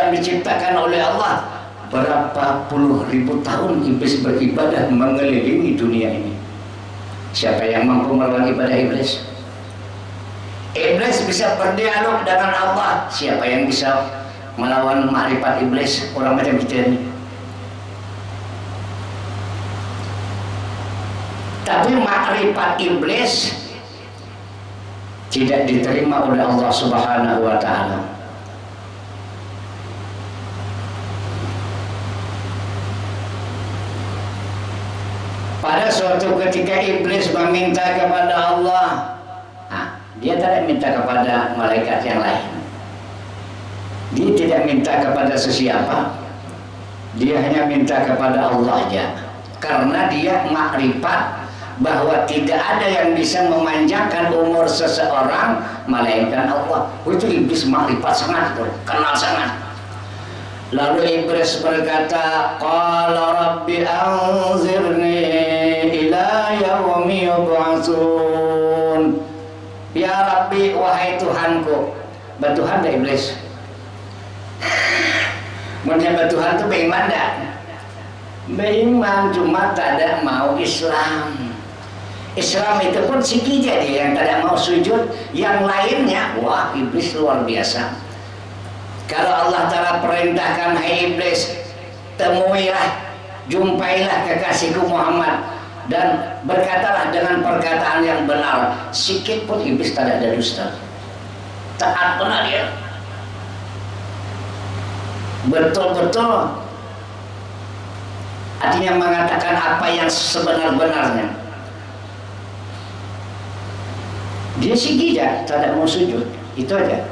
yang diciptakan oleh Allah. Berapa puluh ribu tahun iblis beribadah mengelilingi dunia ini. Siapa yang mampu melawan ibadah iblis? Iblis bisa berdialog dengan Allah. Siapa yang bisa melawan makrifat iblis? Orang macam kita ini. Tapi makrifat iblis tidak diterima oleh Allah Subhanahu wa Ta'ala. Pada suatu ketika iblis meminta kepada Allah, dia tidak minta kepada malaikat yang lain. Dia tidak minta kepada sesiapa. Dia hanya minta kepada Allah aja. Karena dia makrifat bahwa tidak ada yang bisa memanjangkan umur seseorang melainkan Allah. Itu iblis makrifat sangat, kenal sangat. Lalu iblis berkata, qala rabbi anzirni ila yaumi yub'atsun. Ya Rabbi, wahai Tuhanku. Batuhan dah iblis. Maksudnya batuhan itu beriman dah. Beriman, cuma tak ada mau Islam. Islam itu pun sikit jadi yang tidak mau sujud. Yang lainnya, wah iblis luar biasa. Kalau Allah Ta'ala perintahkan, hai iblis, temuilah, jumpailah kekasihku Muhammad, dan berkatalah dengan perkataan yang benar. Sikit pun iblis tidak ada dusta. Taat benar dia. Betul-betul. Artinya mengatakan apa yang sebenar-benarnya. Dia sikit tidak mau sujud. Itu aja.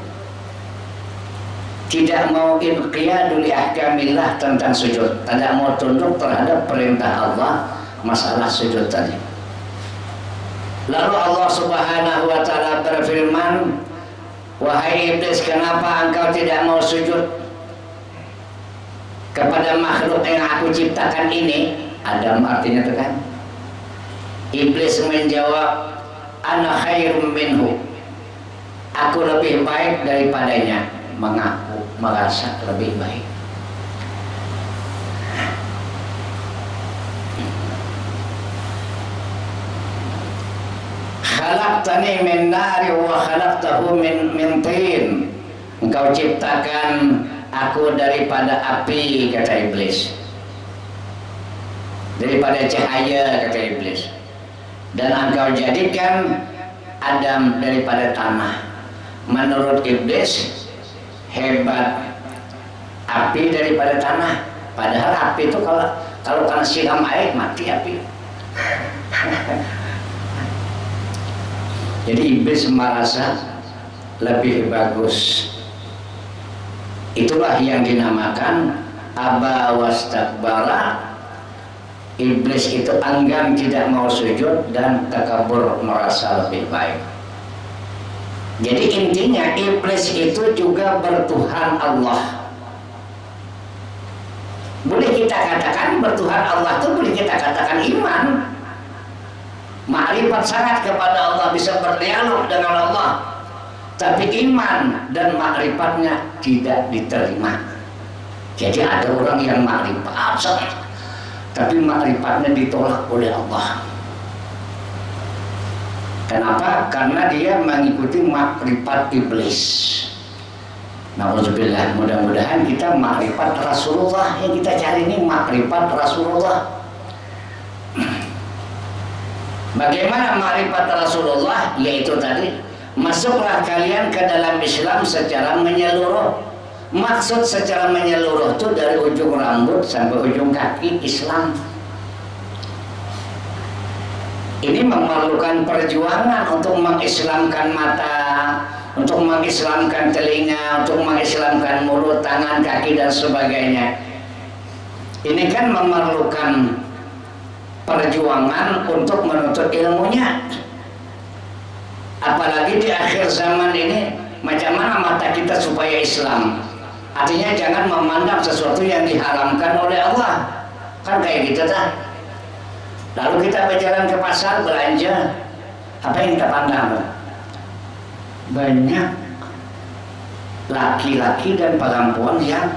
Tidak mau inqiyadu li ahkamillah tentang sujud, tidak mau tunduk terhadap perintah Allah masalah sujud tadi. Lalu Allah Subhanahu wa Ta'ala berfirman, wahai iblis, kenapa engkau tidak mau sujud kepada makhluk yang aku ciptakan ini? Adam artinya itu kan. Iblis menjawab, ana khairum minhu, aku lebih baik daripadanya. Mengaku merasa lebih baik. Khalaqtani min nari wa khalaqtahu min tin. Engkau ciptakan aku daripada api, kata iblis, daripada cahaya, kata iblis, dan engkau jadikan Adam daripada tanah. Menurut iblis hebat api daripada tanah. Padahal api itu kalau kena siram air mati api. Jadi iblis merasa lebih bagus. Itulah yang dinamakan aba wastakbara. Iblis itu enggan, tidak mau sujud, dan takabur, merasa lebih baik. Jadi intinya iblis itu juga bertuhan Allah. Boleh kita katakan bertuhan Allah itu, boleh kita katakan iman. Makrifat sangat kepada Allah, bisa berdialog dengan Allah. Tapi iman dan makrifatnya tidak diterima. Jadi ada orang yang makrifat sangat, tapi makrifatnya ditolak oleh Allah. Kenapa? Karena dia mengikuti makrifat iblis. Nauzubillah, mudah-mudahan kita makrifat Rasulullah. Yang kita cari ini makrifat Rasulullah. Bagaimana makrifat Rasulullah? Yaitu tadi, masuklah kalian ke dalam Islam secara menyeluruh. Maksud secara menyeluruh itu dari ujung rambut sampai ujung kaki Islam. Ini memerlukan perjuangan untuk mengislamkan mata, untuk mengislamkan telinga, untuk mengislamkan mulut, tangan, kaki, dan sebagainya. Ini kan memerlukan perjuangan untuk menuntut ilmunya. Apalagi di akhir zaman ini, macam mana mata kita supaya Islam? Artinya jangan memandang sesuatu yang diharamkan oleh Allah. Kan kayak gitu dah. Lalu kita berjalan ke pasar belanja, apa yang kita pandang? Banyak laki-laki dan perempuan yang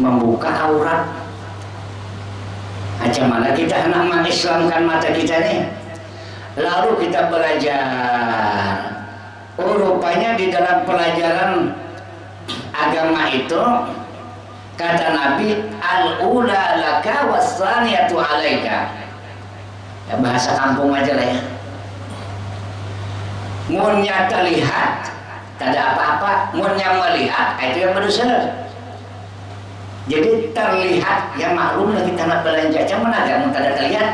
membuka aurat. Macam mana kita hendak mengislamkan mata kita nih? Lalu kita belajar. Oh, rupanya di dalam pelajaran agama itu kata Nabi, al-ula laka was-tsaniyatu 'alaika. Ya, bahasa kampung aja lah ya. Munnya terlihat tak ada apa-apa, munnya melihat itu yang berdosa. Jadi terlihat, ya maklum lah kita nak belanja, macam mana agak tak ada terlihat.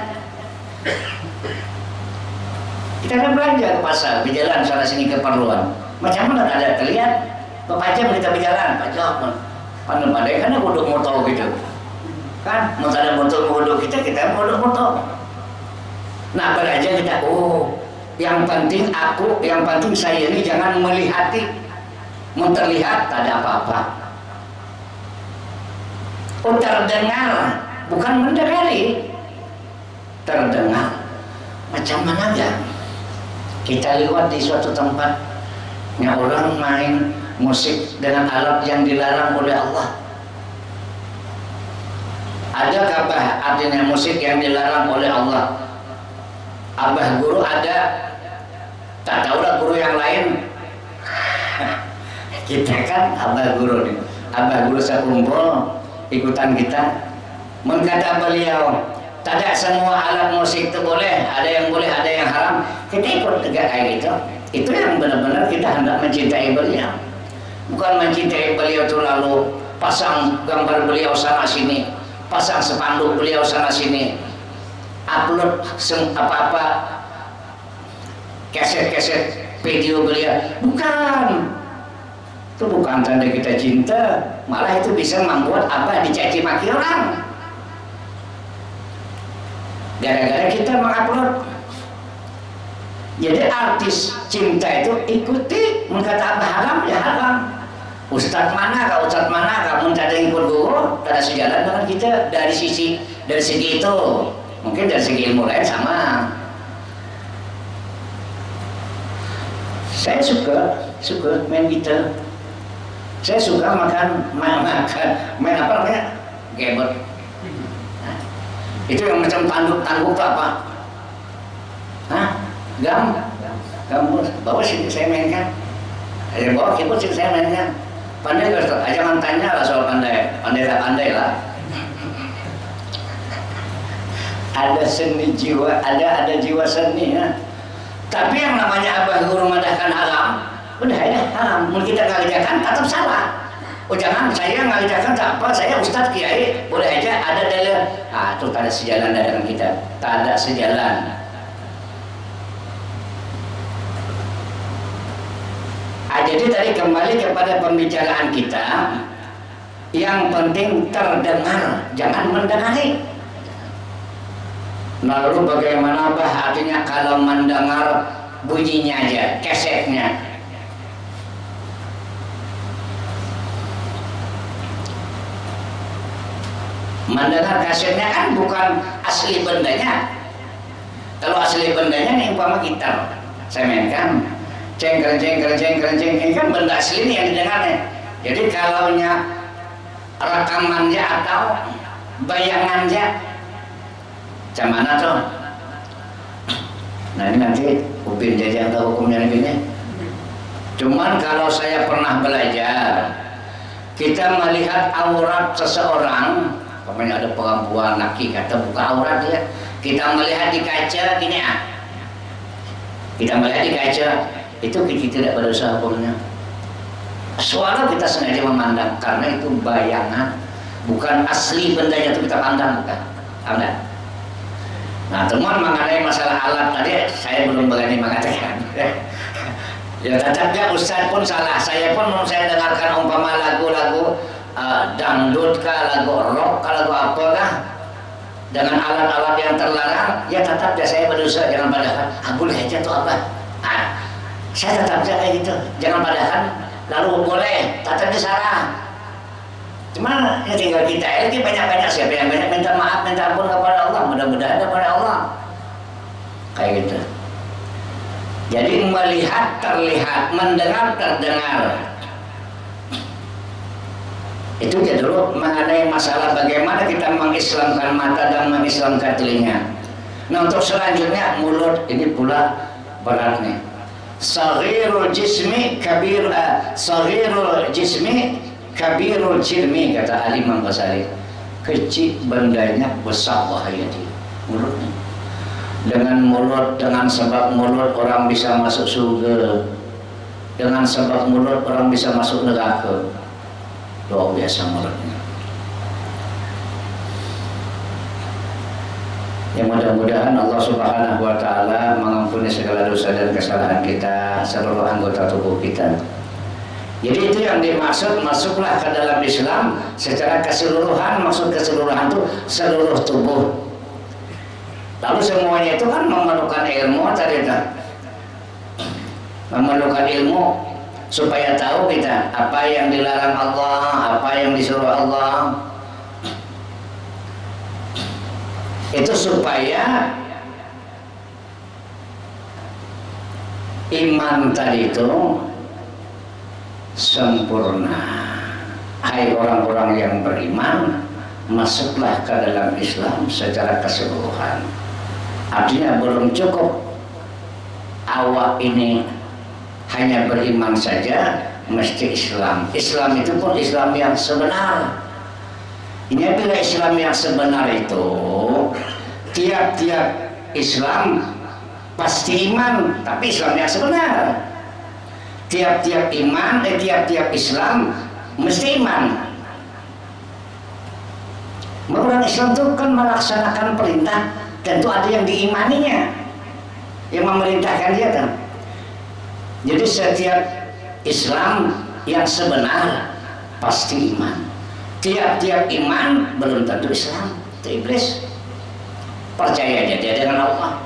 Kita nak belanja ke pasar, berjalan sana sini keperluan, macam mana tak ada terlihat. Berapa jam kita berjalan, Pak Jom, pandai-pandai kan duduk motor gitu, kan? Mau ada motor kita motor. Nah belanja kita, oh. Yang penting saya ini jangan melihati, terlihat tak ada apa-apa. Oh, terdengar, bukan mendengari, terdengar. Macam mana ya? Kita lewat di suatu tempat, yang orang main musik dengan alat yang dilarang oleh Allah. Adakah artinya musik yang dilarang oleh Allah? Abah guru ada, tak tahulah guru yang lain. Kita kan abah guru nih, abah guru sekumpul ikutan kita. Mengkata beliau, tak ada semua alat musik itu boleh, ada yang boleh, ada yang haram. Kita ikut tegak kayak gitu. Itu yang benar-benar kita hendak mencintai beliau. Bukan mencintai beliau itu lalu pasang gambar beliau sana sini, pasang spanduk beliau sana sini, upload apa-apa keset-keset video beliau. Bukan, itu bukan tanda kita cinta, malah itu bisa membuat apa dicaci maki orang gara-gara kita mengupload. Jadi artis cinta itu ikuti, mengkata apa haram ya haram. Ustadz mana kamu tak ada ikut guru, tak ada sejalan dengan kita dari segi itu. Mungkin dari segi ilmu lain sama. Saya suka main gitar. Saya suka main apa namanya? Gebet. Nah, itu yang macam tanduk itu apa? Hah? Gambus. Bawa sini saya mainkan. Ada bawa keyboard sini saya mainkan. Pandai gak Ustaz? Jangan tanya lah soal pandai. Pandai lah. Ada seni jiwa, ada jiwa seni ya. Tapi yang namanya abah guru madahkan haram, udah ya haram. Mungkin kita ngalijakan tetap salah. Oh jangan, saya ngalijakan tak apa, saya ustadz kiai, boleh aja ada dalil. Ah itu tak ada sejalan dengan kita, tak ada sejalan. Jadi tadi kembali kepada pembicaraan kita, yang penting terdengar, jangan mendengari. Lalu bagaimana artinya kalau mendengar bunyinya aja, kesetnya. Mendengar kasetnya kan bukan asli bendanya. Kalau asli bendanya nih umpama gitar, saya mainkan, cengker, ini kan benda asli nih yang didengarnya. Jadi kalau rekamannya atau bayangannya, macam mana tuh? Nah ini nanti Upin Jajang tahu hukumnya ini. Cuman kalau saya pernah belajar, kita melihat aurat seseorang, pokoknya ada perempuan laki kata buka aurat dia, kita melihat di kaca gini kita melihat di kaca itu kita tidak berdosa hukumnya. Soalnya kita sengaja memandang karena itu bayangan, bukan asli bendanya itu kita pandang, bukan. Anda. Nah teman mengenai masalah alat tadi saya belum berani mengatakan. Ya tetapnya Ustadz pun salah. Saya pun saya dengarkan umpama lagu-lagu dangdut kah, lagu rock kah, lagu apa kah, dengan alat-alat yang terlarang, ya tetapnya saya berdosa. Jangan padahal boleh aja tuh apa. Saya tetapnya kayak gitu. Jangan padahal lalu boleh, tetapnya salah. Cuma ya tinggal kita lagi banyak-banyak, siapa yang banyak minta maaf, minta ampun kepada Allah, mudah-mudahan kepada Allah kayak gitu. Jadi melihat terlihat, mendengar terdengar. Itu dia dulu mengenai masalah bagaimana kita mengislamkan mata dan mengislamkan telinga. Nah untuk selanjutnya mulut, ini pula beratnya. Saghirul jismi saghirul jismi kabirul jirmi, kata Al-Imam Ghazali. Kecil bendanya, besar bahaya dia, mulutnya. Dengan mulut, dengan sebab mulut orang bisa masuk surga, dengan sebab mulut orang bisa masuk neraka. Luar biasa mulutnya. Ya mudah-mudahan Allah Subhanahu wa Ta'ala mengampuni segala dosa dan kesalahan kita, seluruh anggota tubuh kita. Jadi itu yang dimaksud masuklah ke dalam Islam secara keseluruhan. Maksud keseluruhan itu seluruh tubuh. Lalu semuanya itu kan memerlukan ilmu tadi itu. Memerlukan ilmu supaya tahu kita apa yang dilarang Allah, apa yang disuruh Allah. Itu supaya iman tadi itu sempurna. Hai orang-orang yang beriman, masuklah ke dalam Islam secara keseluruhan. Artinya belum cukup awak ini hanya beriman saja, mesti Islam. Islam itu pun Islam yang sebenar. Ini bila Islam yang sebenar itu, tiap-tiap Islam pasti iman, tapi Islam yang sebenar. Tiap-tiap iman, tiap-tiap Islam mesti iman. Orang Islam itu kan melaksanakan perintah, tentu ada yang diimaninya, yang memerintahkan dia kan. Jadi setiap Islam yang sebenar pasti iman. Tiap-tiap iman belum tentu Islam, itu iblis. Percaya aja dia dengan Allah.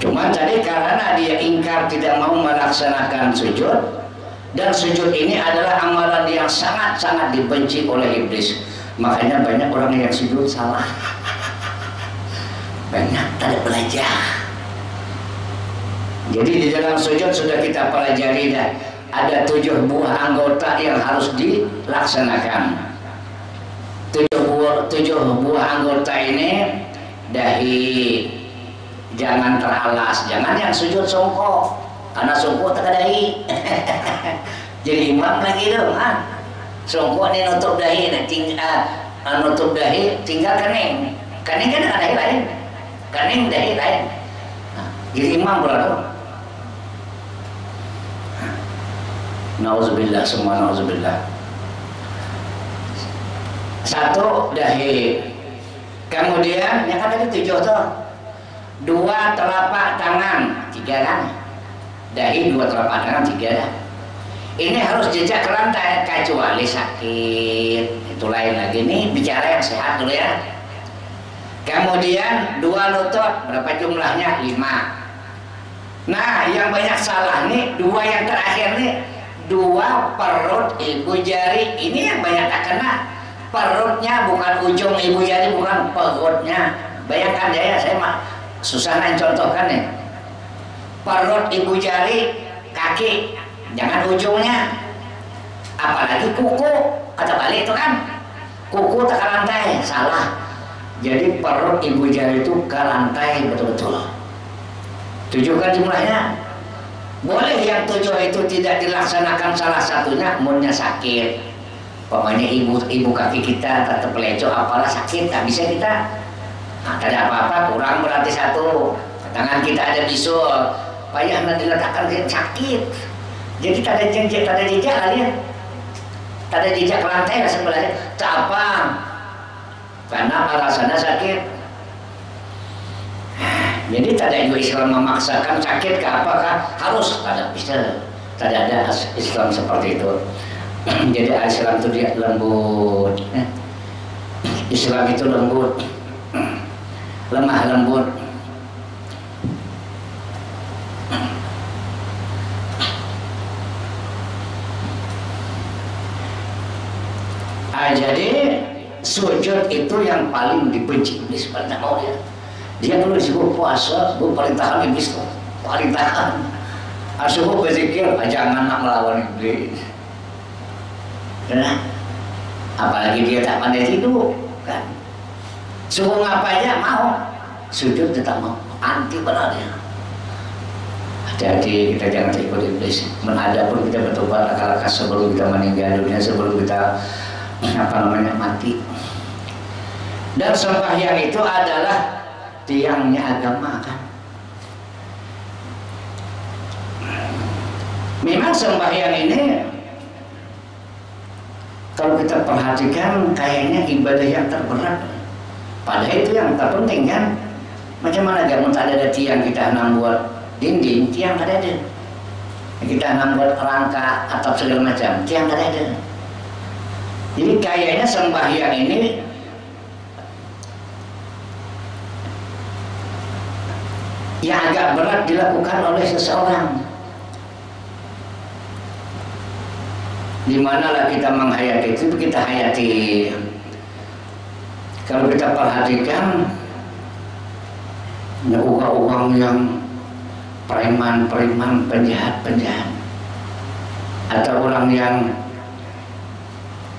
Cuma tadi karena dia ingkar, tidak mau melaksanakan sujud, dan sujud ini adalah amalan yang sangat-sangat dibenci oleh iblis. Makanya banyak orang yang sujud salah. Banyak tidak belajar. Jadi di dalam sujud sudah kita pelajari dah. Ada 7 buah anggota yang harus dilaksanakan. 7 buah anggota ini, dahi jangan teralas, jangan yang sujud songkok, karena songkok tak dahi. Jadi imam lagi itu, songkok ini nutup dahi, nutup dahi tinggal kening. Kening kan ada dahi lain, kening dahi lain. Jadi imam berapa? Nauzubillah, semua nauzubillah. 1 dahi, kemudian yang kan ada 7 tuh, 2 telapak tangan, 3 kan? Dahi 2 telapak tangan, 3 dah. Ini harus jejak ke lantai kecuali sakit, itu lain lagi. Ini bicara yang sehat dulu ya. Kemudian 2 lutut, berapa jumlahnya? 5. Nah yang banyak salah nih 2 yang terakhir nih, 2 perut ibu jari, ini yang banyak tak kena. Perutnya bukan ujung ibu jari, bukan perutnya. Bayangkan ya, saya mah susah contohkan nih. Perut ibu jari, kaki, jangan ujungnya. Apalagi kuku, atau balik itu kan, kuku tak ke lantai, salah. Jadi perut ibu jari itu ke lantai betul-betul. 7 kan jumlahnya. Boleh yang 7 itu tidak dilaksanakan salah satunya, umurnya sakit. Pokoknya ibu kaki kita tetap lecok, apalah sakit, tak bisa kita. Nah, tak ada apa-apa, kurang berarti 1. Tangan kita ada bisul, payah nanti diletakkan sakit. Jadi tak ada jejak kali ya. Tak ada jejak ke lantai lah sebelahnya. Tak apa, karena alasannya sakit. Jadi tak ada Islam memaksakan sakit ke apakah harus, tidak bisa. Tidak ada Islam seperti itu. Jadi Islam itu dia lembut. Islam itu lembut, lemah lembut. Jadi sujud itu yang paling dibenci iblis, pada mau dia. Dia kalau disuruh puasa, perintahan iblis tuh, perintahan. Asuh berzikir, jangan nak melawan iblis. Karena apalagi dia tak pandai tidur, kan? Suruh ngapa aja mau, sujud tetap mau, anti benarnya. Hati-hati kita jangan ikut iblis. Menada pun kita bertobat akal-akal sebelum kita meninggal dunia, sebelum kita mati. Dan sembahyang itu adalah tiangnya agama, kan? Memang sembahyang ini kalau kita perhatikan kayaknya ibadah yang terberat. Padahal itu yang terpenting, kan? Macam mana gak tak ada tiang kita hendak buat dinding, tiang tak ada. Kita hendak buat rangka atap segala macam, tiang tak ada. Jadi kayaknya sembahyang ini yang agak berat dilakukan oleh seseorang. Dimanalah kita menghayati itu, kita hayati. Kalau kita perhatikan uang-uang yang preman-preman, penjahat-penjahat, atau orang yang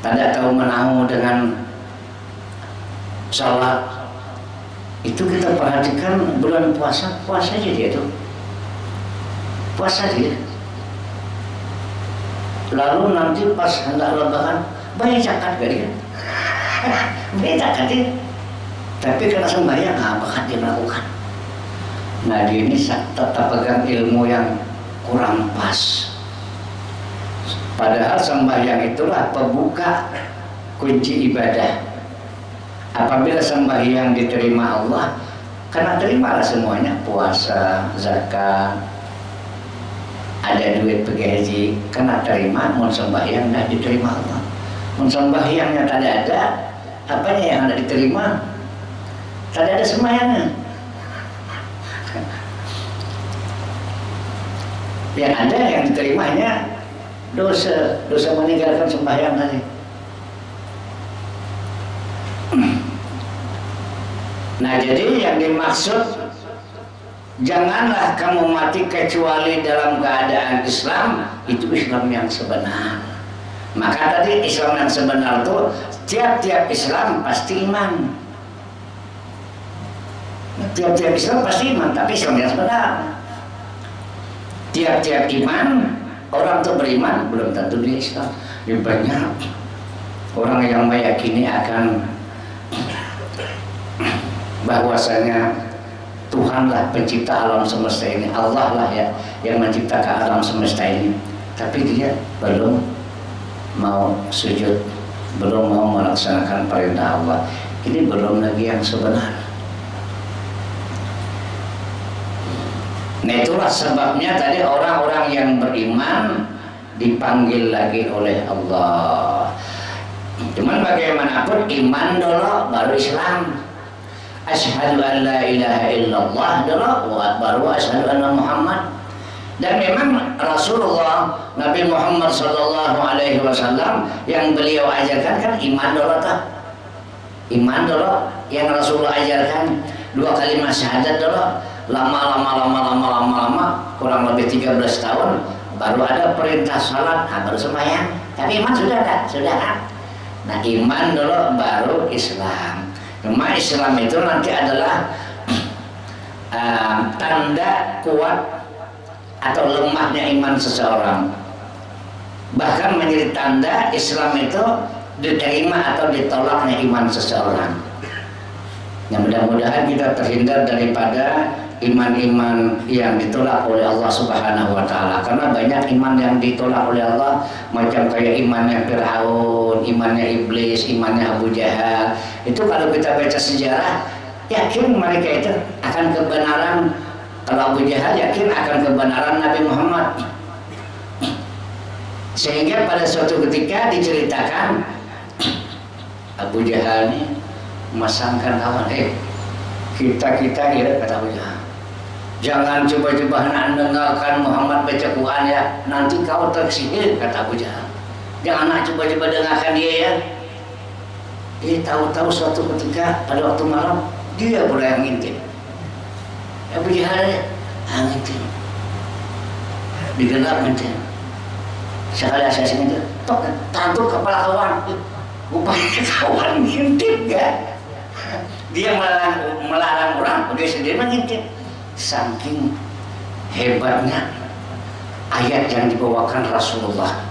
tidak tahu menahu dengan salat, itu kita perhatikan bulan puasa aja dia tuh, puasa dia. Lalu nanti pas hendak lebaran bayar zakat gak dia? Bayar zakat dia. Tapi karena sembahyang apa dia melakukan? Nah dia ini tetap pegang ilmu yang kurang pas. Padahal sembahyang itulah pembuka kunci ibadah. Apabila sembahyang diterima Allah, karena terimalah semuanya, puasa, zakat, ada duit pergi haji, kena terima. Mun sembahyang dah diterima Allah. Mun sembahyangnya tak ada, apanya yang ada diterima? Tak ada sembahyangnya. Yang ada yang diterimanya dosa meninggalkan sembahyang tadi. Nah jadi yang dimaksud, janganlah kamu mati kecuali dalam keadaan Islam. Itu Islam yang sebenar. Maka tadi Islam yang sebenar itu tiap-tiap Islam pasti iman. Tiap-tiap Islam pasti iman, tapi Islam yang sebenar. Tiap-tiap iman, orang itu beriman belum tentu dia Islam. Ya banyak orang yang meyakini akan bahwasanya Tuhanlah pencipta alam semesta ini, Allah lah ya yang menciptakan alam semesta ini, tapi dia belum mau sujud, belum mau melaksanakan perintah Allah. Ini belum lagi yang sebenar. Nah itulah sebabnya tadi orang-orang yang beriman dipanggil lagi oleh Allah. Cuman bagaimanapun iman dulu baru Islam. Asyhadu an la ilaha illallah dulu baru asyhadu anna Muhammad. Dan memang Rasulullah Nabi Muhammad sallallahu alaihi wasallam yang beliau ajarkan kan iman dulu tak? Iman dulu yang Rasulullah ajarkan, 2 kalimat syahadat dulu. Lama kurang lebih 13 tahun baru ada perintah salat, baru sembahyang. Tapi iman sudah ada, sudah kan? Nah iman dulu baru Islam. Cuma Islam itu nanti adalah tanda kuat atau lemahnya iman seseorang. Bahkan menjadi tanda Islam itu diterima atau ditolaknya iman seseorang. Nah mudah-mudahan kita terhindar daripada iman-iman yang ditolak oleh Allah Subhanahu wa Ta'ala. Karena banyak iman yang ditolak oleh Allah, macam kayak imannya Fir'aun, imannya Iblis, imannya Abu Jahal. Itu kalau kita baca sejarah, yakin mereka itu akan kebenaran. Kalau Abu Jahal yakin akan kebenaran Nabi Muhammad. Sehingga pada suatu ketika diceritakan Abu Jahal ini memasangkan kawan, kita ya, kata Abu Jahal, jangan coba-coba nak dengarkan Muhammad baca Quran ya, nanti kau tersihir, kata Abu Jahal. Jangan nak coba-coba dengarkan dia ya. Tahu-tahu suatu ketika pada waktu malam dia pula yang ngintip. Abu Jahal ngintip. digenap macam sekali asasnya itu tok tantuk kepala kawan upaya kawan ngintip kan dia melarang orang dia sendiri mengintip saking hebatnya ayat yang dibawakan Rasulullah.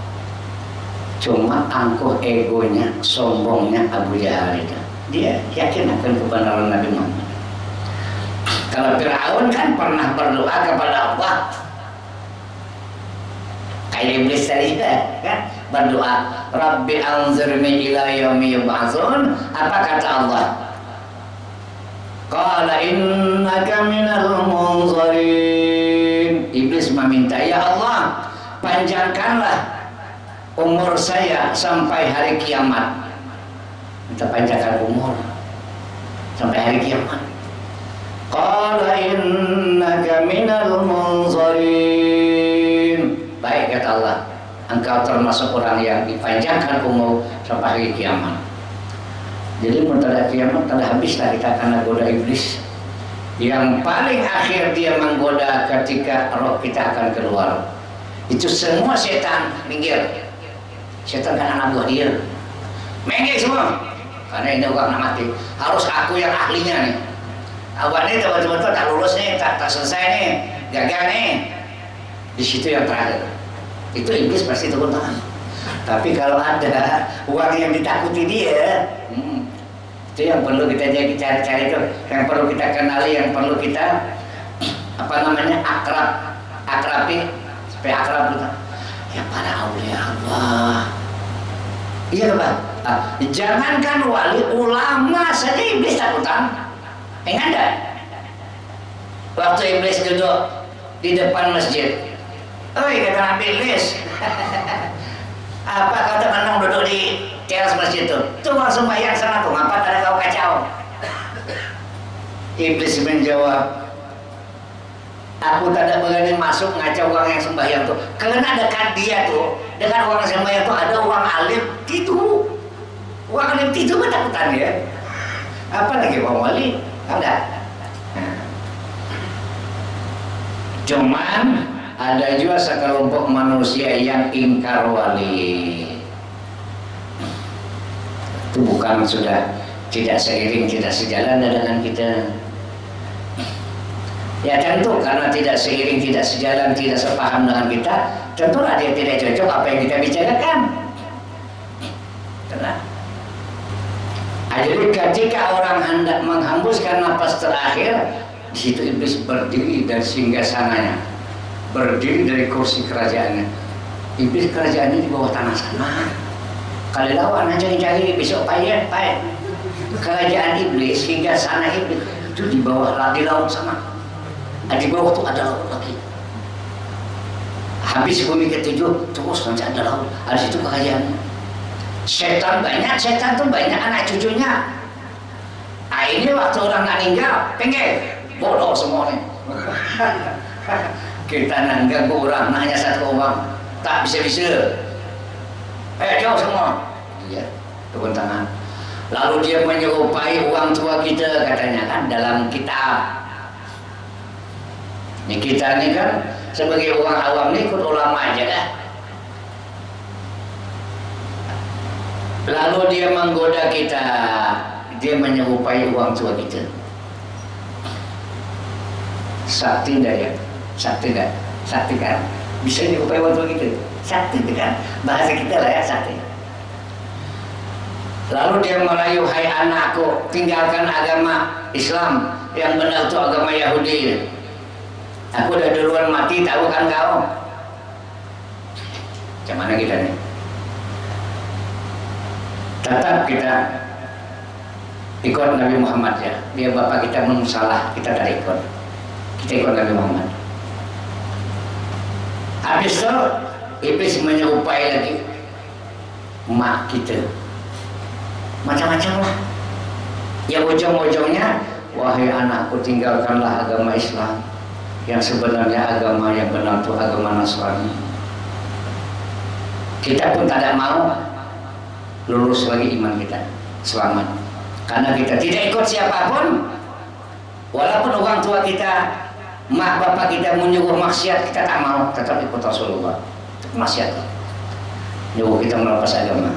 Cuma angkuh egonya, sombongnya Abu Jahal itu. Dia yakin akan kebenaran Nabi Muhammad. Kalau Fir'aun kan pernah berdoa kepada Allah. Kayak iblis tadi kan berdoa, Rabbi anzirni ila yaumi yub'atsun. Apa kata Allah? Qala innaka minal munzirin. Iblis meminta, ya Allah, panjangkanlah umur saya sampai hari kiamat. Minta panjangkan umur sampai hari kiamat. Qala innaka minal munzirin. Baik kata Allah, engkau termasuk orang yang dipanjangkan umur sampai hari kiamat. Jadi mentada kiamat telah habislah kita karena goda iblis. Yang paling akhir dia menggoda ketika roh kita akan keluar. Itu semua setan minggir. Setan kan anak buah dia. Minggir semua. Karena ini orang nak mati. Harus aku yang ahlinya nih. Awak ini betul-betul tak lulus nih, tak selesai nih, gagal nih. Di situ yang terakhir. Itu iblis pasti turun tangan. Tapi kalau ada uang yang ditakuti dia, itu yang perlu kita jadi cari-cari itu, yang perlu kita kenali, yang perlu kita akrabi supaya akrab kita. Ya para aulia Allah. Iya Pak. Jangankan wali, ulama saja iblis takutan. Ingat enggak? Waktu iblis duduk di depan masjid. Oi kata Nabi Iblis. Apa kau teman duduk di teras masjid itu? Tuh langsung bayang sana tuh, ngapa ada kau kacau? Iblis menjawab, aku tidak berani masuk ngacau orang yang sembahyang tuh. Karena dekat dia tuh, dengan orang sembahyang tuh ada uang alim gitu. Uang alim itu ketakutan ya. Apa lagi Pak Wali? Ada. Nah. Cuman ada juga sekelompok manusia yang ingkar wali. Itu bukan sudah tidak seiring, tidak sejalan dengan kita. Ya tentu karena tidak seiring, tidak sejalan, tidak sepaham dengan kita, tentulah dia tidak cocok apa yang kita bicarakan. Karena jadi ketika orang hendak menghembuskan napas terakhir, di situ iblis berdiri dari singgasananya, berdiri dari kursi kerajaannya. Iblis kerajaannya di bawah tanah sana. Kalau lawan cari-cari besok payet. Kerajaan iblis hingga sana iblis itu di bawah di laut sana. Di bawah itu ada laut lagi. Habis bumi ketujuh terus nanti ada laut. Ada situ kerajaannya. Setan tuh banyak anak cucunya. Ini waktu orang nak ninggal, pengen bodoh semuanya. Kita nanggap orang, nanya satu orang, tak bisa-bisa. Jauh semua. Iya, turun tangan. Lalu dia menyerupai orang tua kita, katanya kan dalam kitab. Ini kita ini kan sebagai orang awam ini ikut ulama aja kan. Lalu dia menggoda kita, dia menyerupai orang tua kita. Sakti enggak ya? Sakti enggak? Sakti kan? Bisa menyerupai orang tua kita. Sakti kan? Bahasa kita lah ya, sakti. Lalu dia merayu, hai anakku, tinggalkan agama Islam, yang benar itu agama Yahudi. Aku udah duluan mati, tahu kan kau? Macam mana kita nih? Tetap kita ikut Nabi Muhammad ya. Dia bapak kita salah, kita tak ikut. Kita ikut Nabi Muhammad. Habis itu iblis menyerupai lagi mak kita. Macam-macam lah. Yang ujung-ujungnya, wahai anakku, tinggalkanlah agama Islam. Yang sebenarnya agama yang benar itu agama Nasrani. Kita pun tidak mau lulus lagi iman kita, selamat. Karena kita tidak ikut siapapun, walaupun orang tua kita mak bapak kita menyuruh maksiat kita tak mau, tetap ikut Rasulullah. Maksiat nyuruh kita melepas agama.